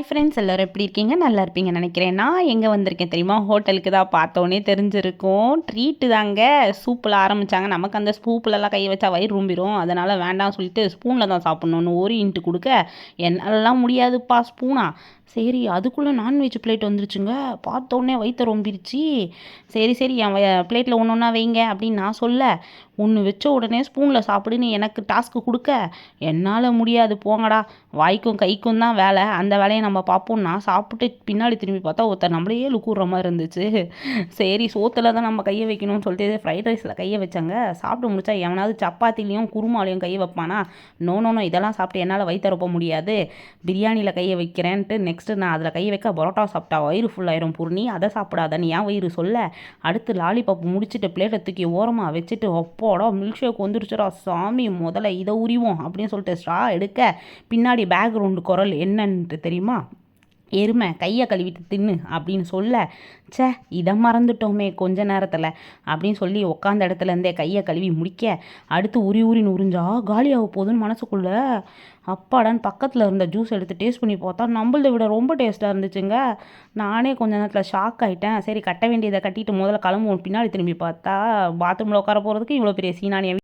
Friends எல்லோரும் எப்படி இருக்கீங்க? நல்லா இருப்பீங்கன்னு நினைக்கிறேன். நான் எங்கே வந்திருக்கேன் தெரியுமா? ஹோட்டலுக்கு தான். பார்த்தோன்னே தெரிஞ்சிருக்கும். ட்ரீட்டு தாங்க. சூப்பில் ஆரம்பித்தாங்க. நமக்கு அந்த சூப்புலலாம் கையை வச்சா வயிறு ரொம்பிடும். அதனால் வேண்டாம்னு சொல்லிட்டு ஸ்பூனில் தான் சாப்பிட்ணுன்னு ஒரு இன்ட்டு கொடுக்க, என்னாலலாம் முடியாதுப்பா ஸ்பூனா. சரி அதுக்குள்ளே நான்வெஜ் பிளேட் வந்துருச்சுங்க. பார்த்தோன்னே வயிற்று ரொம்பிருச்சு. சரி சரி என் பிளேட்டில் ஒன்று ஒன்றா வைங்க அப்படின்னு நான் சொல்ல, ஒன்று வச்ச உடனே ஸ்பூனில் சாப்பிடுன்னு எனக்கு டாஸ்க்கு கொடுக்க, என்னால் முடியாது போங்கடா, வாய்க்கும் கைக்கும் தான் வேலை, அந்த வேலையை நம்ம பார்ப்போம். நான் சாப்பிட்டு பின்னாடி திரும்பி பார்த்தா ஒருத்தர் நம்மளையே லுக்குற மாதிரி இருந்துச்சு. சரி சோத்தில் தான் நம்ம கையை வைக்கணும்னு சொல்லிட்டு ஃப்ரைட் ரைஸில் கையை வச்சாங்க. சாப்பிட்டு முடிச்சா எவனாவது சப்பாத்திலையும் குருமாலையும் கையை வைப்பானா? நோ நோ நோ, இதெல்லாம் சாப்பிட்டு என்னால் வயிற்று ரொப்ப முடியாது, பிரியாணியில் கையை வைக்கிறேன்ட்டு நெக்ஸ்ட்டு நான் அதில் கையை வைக்க பரோட்டா சாப்பிட்டா வயிறு ஃபுல்லாயிரும் பூர்ணி, அதை சாப்பிடாத நீ ஏன் வயிறு சொல்ல. அடுத்து லாலிபாப் முடிச்சுட்டு பிளேட்டை தூக்கி ஓரமாக வச்சுட்டு, அப்போடா மில்க் ஷேக் வந்துருச்சுடா சாமி, முதல்ல இதை உரிவோம் அப்படின்னு சொல்லிட்டு ஸ்ட்ரா எடுக்க, பின்னாடி பேக்ரவுண்டு குரல் என்னன்ட்டு தெரியுமா? எருமை கையை கழுவிட்டு தின்னு அப்படின்னு சொல்ல, சே இதை மறந்துட்டோமே கொஞ்ச நேரத்தில் அப்படின்னு சொல்லி உட்காந்த இடத்துலேருந்தே கையை கழுவி முடிக்க, அடுத்து உரின்னு உறிஞ்சா காலியாக போகுதுன்னு மனசுக்குள்ளே. அப்பாடான்னு பக்கத்தில் இருந்த ஜூஸ் எடுத்து டேஸ்ட் பண்ணி பார்த்தா நம்மளதை விட ரொம்ப டேஸ்ட்டாக இருந்துச்சுங்க. நானே கொஞ்ச நேரத்தில் ஷாக் ஆகிட்டேன். சரி கட்ட வேண்டியதை கட்டிட்டு முதல்ல கிளம்புவோம். பின்னாடி திரும்பி பார்த்தா பாத்ரூமில் உட்கார போகிறதுக்கு இவ்வளோ பெரிய சீனானியை